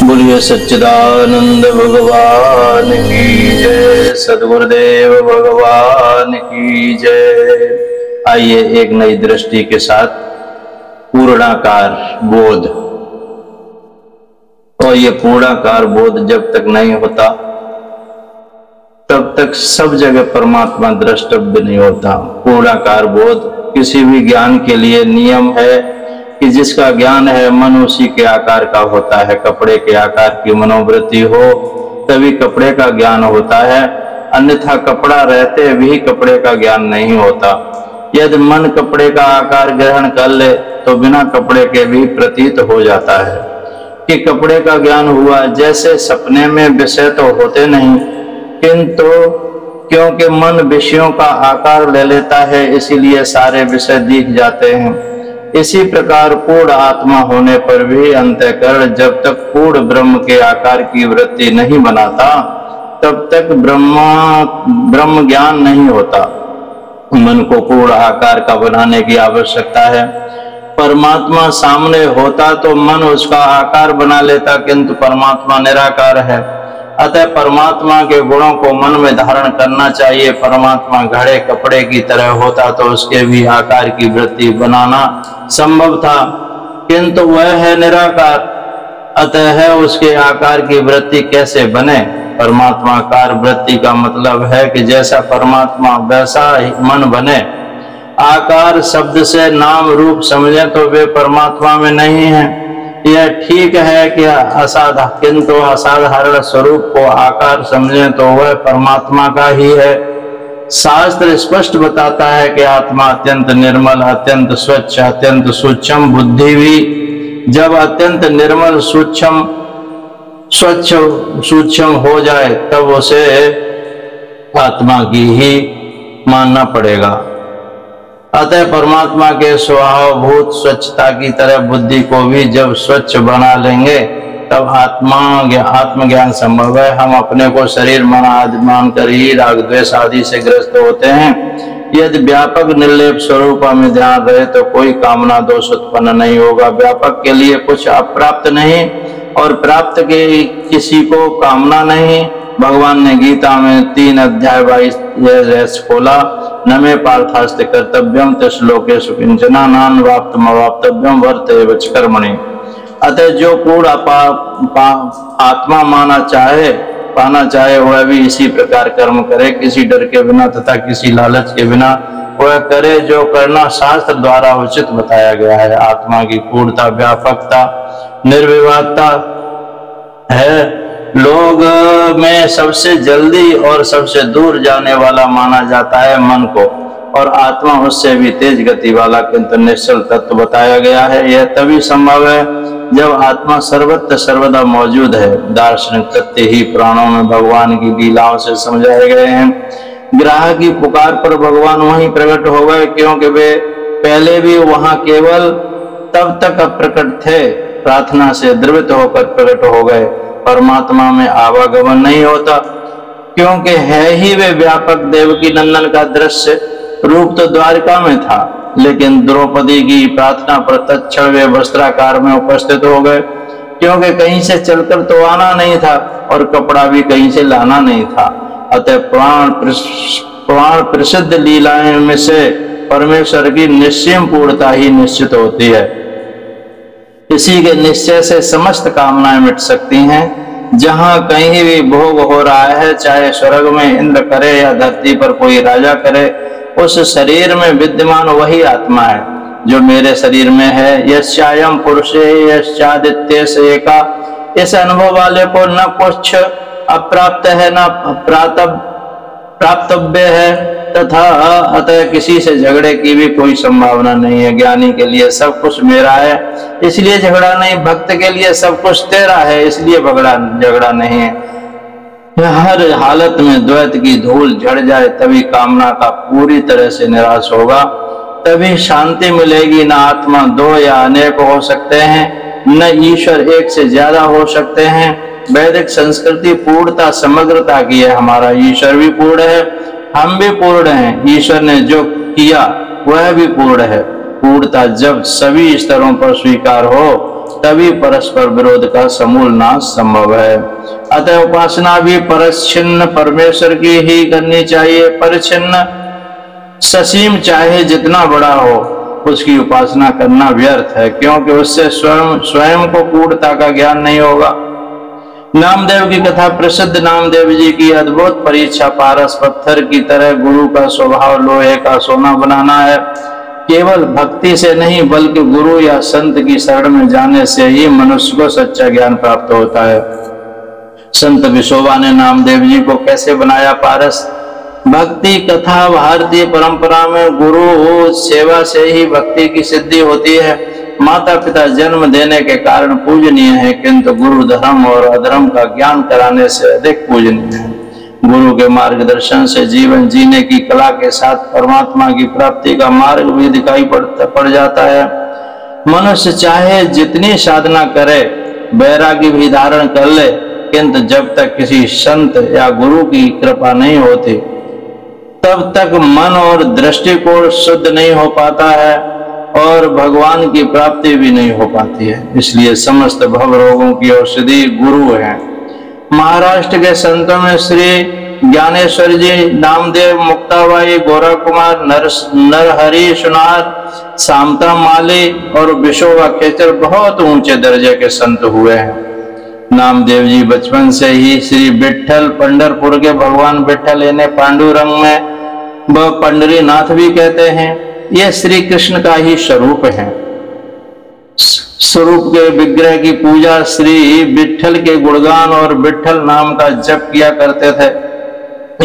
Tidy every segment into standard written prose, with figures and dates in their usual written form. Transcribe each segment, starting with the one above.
बोलिए सच्चिदानंद भगवान की जय, सद्गुरुदेव भगवान की जय। आइए एक नई दृष्टि के साथ पूर्णाकार बोध। और ये पूर्णाकार बोध जब तक नहीं होता तब तक सब जगह परमात्मा द्रष्टव्य नहीं होता। पूर्णाकार बोध किसी भी ज्ञान के लिए नियम है कि जिसका ज्ञान है मन उसी के आकार का होता है। कपड़े के आकार की मनोवृत्ति हो तभी कपड़े का ज्ञान होता है, अन्यथा कपड़ा रहते भी कपड़े का ज्ञान नहीं होता। यदि मन कपड़े का आकार ग्रहण कर ले तो बिना कपड़े के भी प्रतीत हो जाता है कि कपड़े का ज्ञान हुआ। जैसे सपने में विषय तो होते नहीं, किंतु क्योंकि मन विषयों का आकार ले लेता है इसीलिए सारे विषय दिख जाते हैं। इसी प्रकार पूर्ण आत्मा होने पर भी अंतःकरण जब तक पूर्ण ब्रह्म के आकार की वृत्ति नहीं बनाता तब तक ब्रह्म ज्ञान नहीं होता। मन को पूर्ण आकार का बनाने की आवश्यकता है। परमात्मा सामने होता तो मन उसका आकार बना लेता, किंतु परमात्मा निराकार है। अतः परमात्मा के गुणों को मन में धारण करना चाहिए। परमात्मा घड़े कपड़े की तरह होता तो उसके भी आकार की वृत्ति बनाना संभव था, किंतु वह है निराकार, अतः उसके आकार की वृत्ति कैसे बने। परमात्माकार वृत्ति का मतलब है कि जैसा परमात्मा वैसा ही मन बने। आकार शब्द से नाम रूप समझे तो वे परमात्मा में नहीं है। यह ठीक है कि किंतु असाधारण स्वरूप को आकार समझें तो वह परमात्मा का ही है। शास्त्र स्पष्ट बताता है कि आत्मा अत्यंत निर्मल, अत्यंत स्वच्छ, अत्यंत सूक्ष्म। बुद्धि भी जब अत्यंत निर्मल सूक्ष्म हो जाए तब उसे आत्मा की ही मानना पड़ेगा। अतः परमात्मा के स्वभावभूत स्वच्छता की तरह बुद्धि को भी जब स्वच्छ बना लेंगे तब आत्मज्ञान संभव है। हम अपने को शरीर मन आदि मानकर ही राग द्वेष आदि से ग्रस्त होते हैं। यदि व्यापक निर्लेप स्वरूप में ध्यान रहे तो कोई कामना दोष उत्पन्न नहीं होगा। व्यापक के लिए कुछ अप्राप्त नहीं और प्राप्त के किसी को कामना नहीं। भगवान ने गीता में 3 अध्याय 22 खोला। न मे पार्थास्ते कर्तव्यम त्रिश्लोकेषु किंचन नान वाप्तम अवाप्तव्यम वर्तेव च कर्मणि। अतः जो पूर्ण आत्मा पाना चाहे वह भी इसी प्रकार कर्म करे, किसी डर के बिना तथा किसी लालच के बिना वह करे जो करना शास्त्र द्वारा उचित बताया गया है। आत्मा की पूर्णता व्यापकता निर्विवादता है। लोग में सबसे जल्दी और सबसे दूर जाने वाला माना जाता है मन को, और आत्मा उससे भी तेज गति वाला किंतु निश्चल तत्व बताया गया है। यह तभी संभव है जब आत्मा सर्वत्र सर्वदा मौजूद है। दार्शनिक तथ्य ही पुराणों में भगवान की लीलाओं से समझाए गए हैं। ग्राह की पुकार पर भगवान वहीं प्रकट हो गए, क्योंकि वे पहले भी वहां केवल तब तक अप्रकट थे, प्रार्थना से द्रवित होकर प्रकट हो गए। परमात्मा में आवागमन नहीं होता, क्योंकि है ही वे व्यापक। देवकी नंदन का दृश्य रूप तो द्वारिका में था, लेकिन द्रौपदी की प्रार्थना पर तत्क्षण वे वस्त्राकार में उपस्थित हो गए, क्योंकि कहीं से चलकर तो आना नहीं था और कपड़ा भी कहीं से लाना नहीं था। अतः पुराण प्रसिद्ध लीलाएं में से परमेश्वर की निश्चय पूर्णता ही निश्चित होती है। इसी के निश्चय से समस्त कामनाएं मिट सकती हैं। जहां कहीं भी भोग हो रहा है, चाहे स्वर्ग में इंद्र करे या धरती पर कोई राजा करे, उस शरीर में विद्यमान वही आत्मा है जो मेरे शरीर में है। यस्यायम पुरुषे यश्चादित्य से एका। इस अनुभव वाले को न कुछ अप्राप्त है न प्राप्तव्य है, तथा अतः किसी से झगड़े की भी कोई संभावना नहीं है। ज्ञानी के लिए सब कुछ मेरा है इसलिए झगड़ा नहीं, भक्त के लिए सब कुछ तेरा है इसलिए झगड़ा नहीं है। हर हालत में द्वैत की धूल झड़ जाए तभी कामना का पूरी तरह से निराश होगा, तभी शांति मिलेगी। न आत्मा 2 या अनेक हो सकते हैं, न ईश्वर एक से ज्यादा हो सकते हैं। वैदिक संस्कृति पूर्णता समग्रता की है। हमारा ईश्वर भी पूर्ण है, हम भी पूर्ण हैं। ईश्वर ने जो किया वह भी पूर्ण है। पूर्णता जब सभी स्तरों पर स्वीकार हो तभी परस्पर विरोध का समूल नाश संभव है। अतः उपासना भी परिच्छिन्न परमेश्वर की ही करनी चाहिए। परिच्छिन्न ससीम चाहे जितना बड़ा हो, उसकी उपासना करना व्यर्थ है, क्योंकि उससे स्वयं को पूर्णता का ज्ञान नहीं होगा। नामदेव की कथा प्रसिद्ध। नामदेव जी की अद्भुत परीक्षा पारस पत्थर की तरह गुरु का स्वभाव लोहे का सोना बनाना है। केवल भक्ति से नहीं, बल्कि गुरु या संत की शरण में जाने से ही मनुष्य को सच्चा ज्ञान प्राप्त होता है। संत विशोबा ने नामदेव जी को कैसे बनाया पारस? भक्ति कथा भारतीय परंपरा में गुरु सेवा से ही भक्ति की सिद्धि होती है। माता पिता जन्म देने के कारण पूजनीय है, किंतु गुरु धर्म और अधर्म का ज्ञान कराने से अधिक पूजनीय है। गुरु के मार्गदर्शन से जीवन जीने की कला के साथ परमात्मा की प्राप्ति का मार्ग भी दिखाई पड़ जाता है। मनुष्य चाहे जितनी साधना करे, वैराग्य भी धारण कर ले, किंतु जब तक किसी संत या गुरु की कृपा नहीं होती, तब तक मन और दृष्टिकोण शुद्ध नहीं हो पाता है और भगवान की प्राप्ति भी नहीं हो पाती है। इसलिए समस्त भव रोगों की औषधि गुरु है। महाराष्ट्र के संतों में श्री ज्ञानेश्वर जी, नामदेव, मुक्ताबाई, गोरा कुमार, नरहरि सुनार, सामता माली और विशोबा खेचर बहुत ऊंचे दर्जे के संत हुए हैं। नामदेव जी बचपन से ही श्री विठल, पंढरपुर के भगवान विठल, इन्हें पांडुरंग में व पंडरीनाथ भी कहते हैं, ये श्री कृष्ण का ही स्वरूप है। स्वरूप के विग्रह की पूजा, श्री विठल के गुणगान और विठल नाम का जप किया करते थे।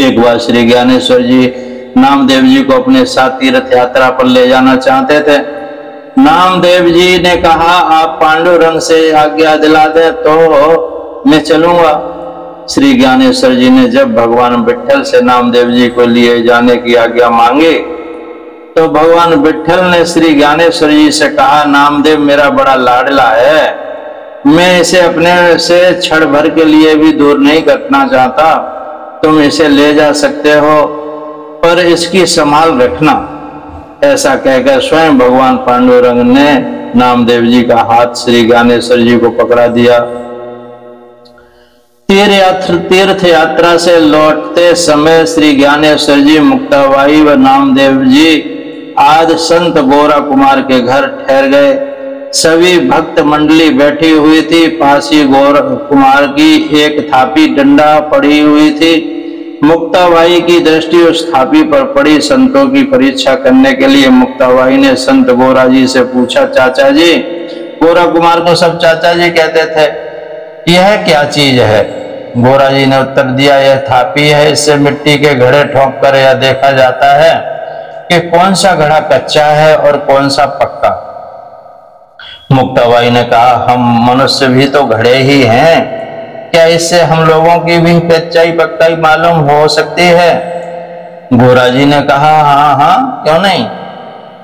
एक बार श्री ज्ञानेश्वर जी नामदेव जी को अपने साथ तीर्थ यात्रा पर ले जाना चाहते थे। नामदेव जी ने कहा, आप पांडुरंग से आज्ञा दिला दे तो मैं चलूंगा। श्री ज्ञानेश्वर जी ने जब भगवान विठल से नामदेव जी को लिए जाने की आज्ञा मांगी, तो भगवान विठल ने श्री ज्ञानेश्वर जी से कहा, नामदेव मेरा बड़ा लाडला है, मैं इसे अपने से क्षण भर के लिए भी दूर नहीं करना चाहता। तुम इसे ले जा सकते हो, पर इसकी संभाल रखना। ऐसा कहकर स्वयं भगवान पांडुरंग ने नामदेव जी का हाथ श्री ज्ञानेश्वर जी को पकड़ा दिया। तीर्थ यात्रा से लौटते समय श्री ज्ञानेश्वर जी, मुक्ताबाई व नामदेव जी आदि संत गोरा कुमार के घर ठहर गए। सभी भक्त मंडली बैठी हुई थी। पास ही गोरा कुमार की एक थापी डंडा पड़ी हुई थी। मुक्ताबाई की दृष्टि उस थापी पर पड़ी। संतों की परीक्षा करने के लिए मुक्ताबाई ने संत गोरा जी से पूछा, चाचा जी? गोरा कुमार को सब चाचा जी कहते थे। यह क्या चीज है? गोरा जी ने उत्तर दिया, यह थापी है, इससे मिट्टी के घड़े ठोंक कर यह देखा जाता है कि कौन सा घड़ा कच्चा है और कौन सा पक्का। मुक्ताबाई ने कहा, हम मनुष्य भी तो घड़े ही हैं, क्या इससे हम लोगों की भी कच्चाई पक्काई मालूम हो सकती है? गोरा जी ने कहा, हाँ हाँ, क्यों नहीं।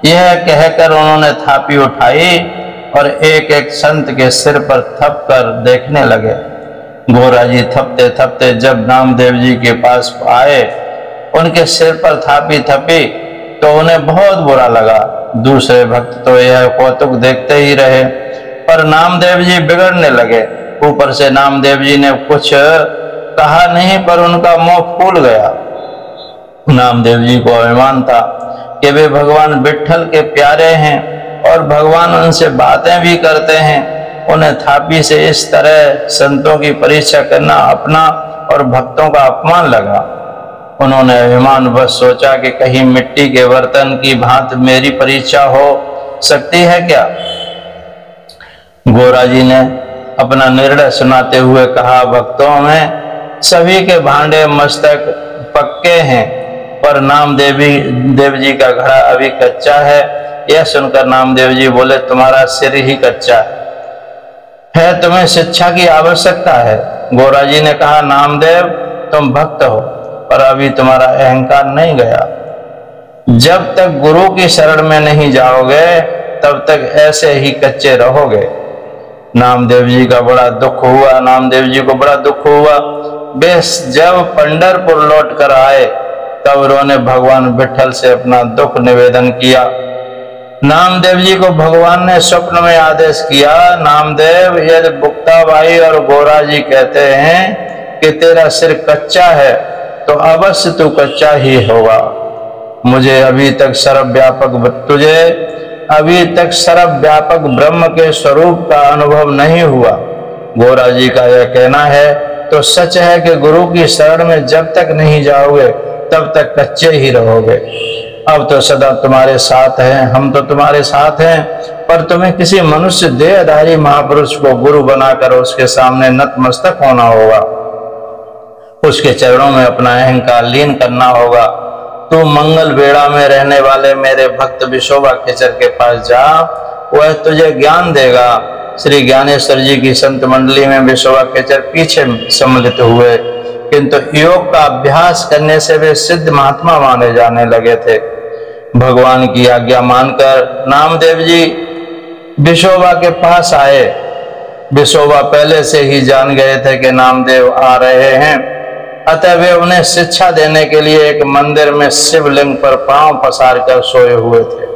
यह कहकर उन्होंने थापी उठाई और एक एक संत के सिर पर थप कर देखने लगे। गोरा जी थपते थपते जब नामदेव जी के पास आए, उनके सिर पर थापी थपी तो उन्हें बहुत बुरा लगा। दूसरे भक्त तो यह कौतुक देखते ही रहे, पर नामदेव जी बिगड़ने लगे। ऊपर से नामदेव जी ने कुछ कहा नहीं, पर उनका मुंह फूल गया। नामदेव जी को अभिमान था कि वे भगवान विठल के प्यारे हैं और भगवान उनसे बातें भी करते हैं। उन्हें थापी से इस तरह संतों की परीक्षा करना अपना और भक्तों का अपमान लगा। उन्होंने अभिमान बस सोचा कि कहीं मिट्टी के बर्तन की भांति मेरी परीक्षा हो सकती है क्या। गोरा जी ने अपना निर्णय सुनाते हुए कहा, भक्तों में सभी के भांडे मस्तक पक्के हैं, पर नामदेव जी का घड़ा अभी कच्चा है। यह सुनकर नामदेव जी बोले, तुम्हारा सिर ही कच्चा है, तुम्हें शिक्षा की आवश्यकता है। गोरा जी ने कहा, नामदेव तुम भक्त हो, पर अभी तुम्हारा अहंकार नहीं गया। जब तक गुरु की शरण में नहीं जाओगे, तब तक ऐसे ही कच्चे रहोगे। नामदेव जी का बड़ा दुख हुआ। नामदेव जी को बड़ा दुख हुआ। बेस जब पंढरपुर लौट कर आए, तब उन्होंने भगवान विठल से अपना दुख निवेदन किया। नामदेव जी को भगवान ने स्वप्न में आदेश किया, नामदेव यदि बुक्ताबाई और गोरा जी कहते हैं कि तेरा सिर कच्चा है तो अवश्य तू कच्चा ही होगा। मुझे अभी तक सर्वव्यापक ब्रह्म के स्वरूप का अनुभव नहीं हुआ। गोरा जी का यह कहना है तो सच है कि गुरु की शरण में जब तक नहीं जाओगे तब तक कच्चे ही रहोगे। अब तो सदा तुम्हारे साथ हैं, हम तो तुम्हारे साथ हैं, पर तुम्हें किसी मनुष्य देहधारी महापुरुष को गुरु बनाकर उसके सामने नतमस्तक होना होगा, उसके चरणों में अपना अहंकार लीन करना होगा। तू मंगल बेड़ा में रहने वाले मेरे भक्त विशोबा खेचर के पास जा, वह तुझे ज्ञान देगा। श्री ज्ञानेश्वर जी की संत मंडली में विशोबा खेचर पीछे सम्मिलित हुए, किंतु योग का अभ्यास करने से वे सिद्ध महात्मा माने जाने लगे थे। भगवान की आज्ञा मानकर नामदेव जी विशोबा के पास आए। विशोबा पहले से ही जान गए थे कि नामदेव आ रहे हैं, अतः वे उन्हें शिक्षा देने के लिए एक मंदिर में शिवलिंग पर पांव पसार कर सोए हुए थे।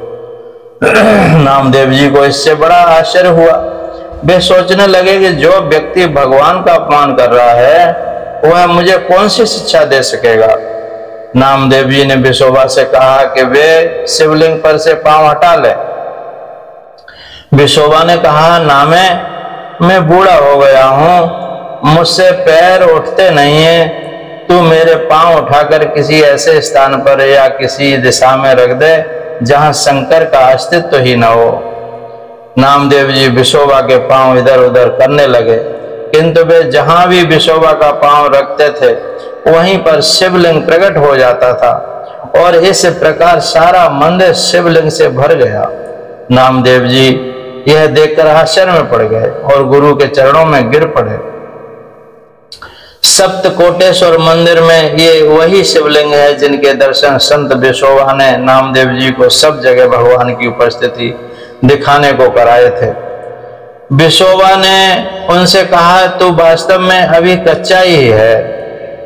नामदेव जी को इससे बड़ा आश्चर्य हुआ। वे सोचने लगे कि जो व्यक्ति भगवान का अपमान कर रहा है वह मुझे कौन सी शिक्षा दे सकेगा। नामदेव जी ने विशोबा से कहा कि वे शिवलिंग पर से पांव हटा ले। विशोबा ने कहा, नामे मैं बूढ़ा हो गया हूं, मुझसे पैर उठते नहीं है, तू मेरे पांव उठाकर किसी ऐसे स्थान पर या किसी दिशा में रख दे जहां शंकर का अस्तित्व ही न हो। नामदेव जी विशोबा के पांव इधर उधर करने लगे, किंतु वे जहां भी विशोबा का पांव रखते थे वहीं पर शिवलिंग प्रकट हो जाता था और इस प्रकार सारा मंदिर शिवलिंग से भर गया। नामदेव जी यह देखकर आश्चर्य में पड़ गए और गुरु के चरणों में गिर पड़े। सप्तकोटेश्वर मंदिर में ये वही शिवलिंग है जिनके दर्शन संत विशोबा ने नामदेव जी को सब जगह भगवान की उपस्थिति दिखाने को कराए थे। विशोबा ने उनसे कहा, तू वास्तव में अभी कच्चा ही है,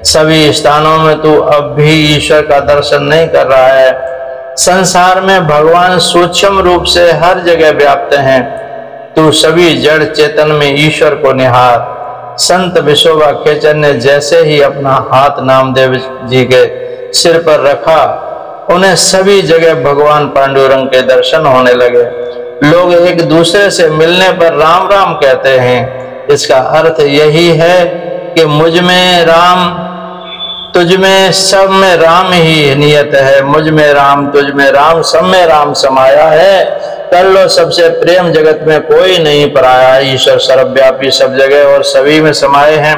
सभी स्थानों में तू अब भी ईश्वर का दर्शन नहीं कर रहा है। संसार में भगवान सूक्ष्म रूप से हर जगह व्याप्त हैं, तू सभी जड़ चेतन में ईश्वर को निहार। संत विशोबा खेचर ने जैसे ही अपना हाथ नामदेव जी के सिर पर रखा, उन्हें सभी जगह भगवान पांडुरंग के दर्शन होने लगे। लोग एक दूसरे से मिलने पर राम राम कहते हैं। इसका अर्थ यही है कि मुझ में राम, तुझ में, सब में राम ही नियत है। मुझ में राम, तुझ में राम, सब में राम समाया है। कर लो सबसे प्रेम, जगत में कोई नहीं पराया। ईश्वर सर्वव्यापी सब जगह और सभी में समाये हैं,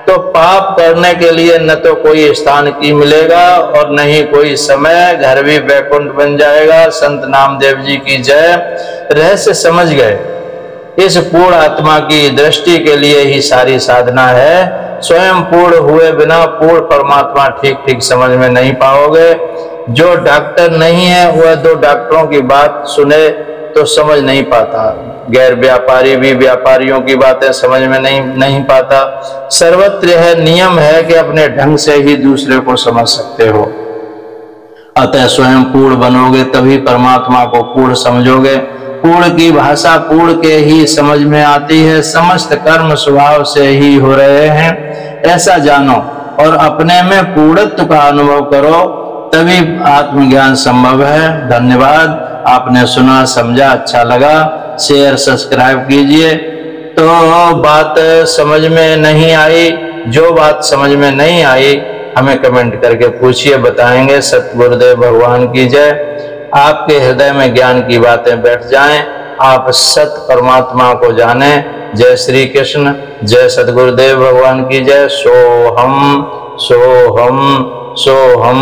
तो पाप करने के लिए न तो कोई स्थान की मिलेगा और न ही कोई समय। घर भी वैकुंठ बन जाएगा। संत नामदेव जी की जय। रहस्य समझ गए। इस पूर्ण आत्मा की दृष्टि के लिए ही सारी साधना है। स्वयं पूर्ण हुए बिना पूर्ण परमात्मा ठीक ठीक समझ में नहीं पाओगे। जो डॉक्टर नहीं है वह दो डॉक्टरों की बात सुने तो समझ नहीं पाता। गैर व्यापारी भी व्यापारियों की बातें समझ में नहीं पाता। सर्वत्र यह नियम है कि अपने ढंग से ही दूसरे को समझ सकते हो। अतः स्वयं पूर्ण बनोगे तभी परमात्मा को पूर्ण समझोगे। पूर्ण की भाषा पूर्ण के ही समझ में आती है। समस्त कर्म स्वभाव से ही हो रहे हैं, ऐसा जानो और अपने में पूर्णत्व का अनुभव करो, तभी आत्मज्ञान संभव है। धन्यवाद। आपने सुना, समझा, अच्छा लगा, शेयर सब्सक्राइब कीजिए। तो बात समझ में नहीं आई, जो बात समझ में नहीं आई हमें कमेंट करके पूछिए, बताएंगे। सतगुरुदेव भगवान की जय। आपके हृदय में ज्ञान की बातें बैठ जाएं, आप सत परमात्मा को जाने। जय श्री कृष्ण, जय सतगुरुदेव भगवान की जय। सोहम सोहम सोहम।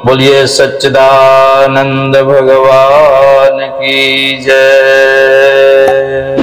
बोलिए सच्चिदानंद भगवान की जय।